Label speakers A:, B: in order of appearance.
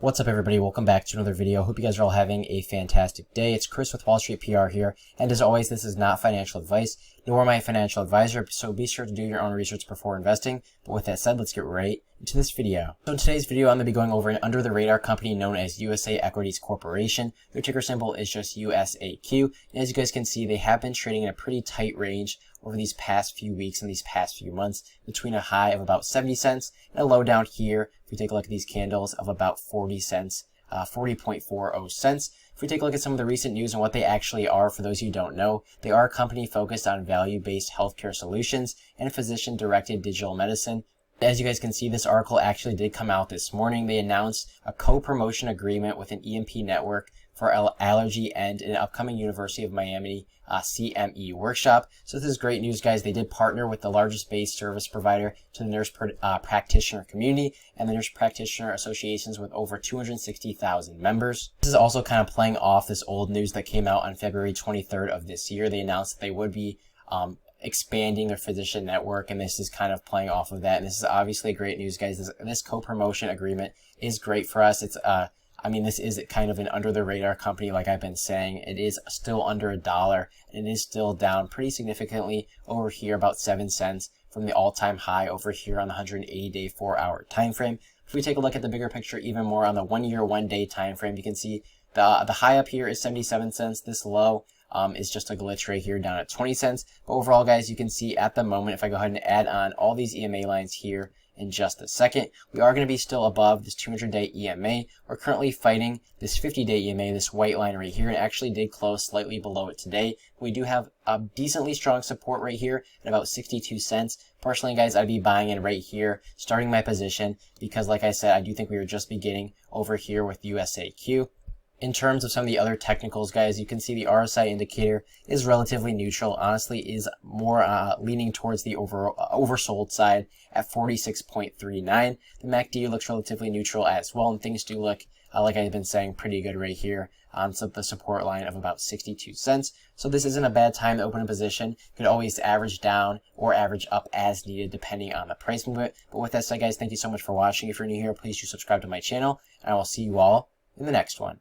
A: What's up, everybody? Welcome back to another video. Hope you guys are all having a fantastic day. It's Chris with Wall Street PR here, and as always, this is not financial advice, nor am I a financial advisor, so be sure to do your own research before investing. But with that said, let's get right into this video. So in today's video, I'm going to be going over an under-the-radar company known as Equities Corporation. Their ticker symbol is just USAQ, and as you guys can see, they have been trading in a pretty tight range over these past few weeks and these past few months, between a high of about 70 cents and a low down here, if we take a look at these candles, of about 40 cents, 40.40 cents. If we take a look at some of the recent news and what they actually are, for those of you who don't know, they are a company focused on value-based healthcare solutions and physician-directed digital medicine. As you guys can see, this article actually did come out this morning. They announced a co-promotion agreement with an EMP network for AllergiEnd in an upcoming University of Miami CME workshop. So this is great news, guys. They did partner with the largest base service provider to the nurse practitioner community and the nurse practitioner associations with over 260,000 members. This is also kind of playing off this old news that came out on February 23rd of this year. They announced that they would be expanding their physician network, and this is kind of playing off of that. And this is obviously great news, guys. This co-promotion agreement is great for us. It's this is kind of an under-the-radar company, like I've been saying. It is still under $1, and it is still down pretty significantly over here, about 7 cents from the all-time high over here on the 180-day 4-hour time frame. If we take a look at the bigger picture even more on the 1-year, 1-day time frame, you can see the high up here is 77 cents. This low is just a glitch right here down at 20 cents. But overall, guys, you can see at the moment, if I go ahead and add on all these EMA lines here in just a second, we are going to be still above this 200-day EMA. We're currently fighting this 50-day EMA, this white line right here, and actually did close slightly below it today. We do have a decently strong support right here at about 62 cents. Personally, guys, I'd be buying in right here, starting my position, because like I said, I do think we were just beginning over here with USAQ. In terms of some of the other technicals, guys, you can see the RSI indicator is relatively neutral. Honestly, is more leaning towards the oversold side at 46.39. The MACD looks relatively neutral as well, and things do look, like I've been saying, pretty good right here on the support line of about 62 cents. So this isn't a bad time to open a position. You could always average down or average up as needed, depending on the price movement. But with that said, guys, thank you so much for watching. If you're new here, please do subscribe to my channel, and I will see you all in the next one.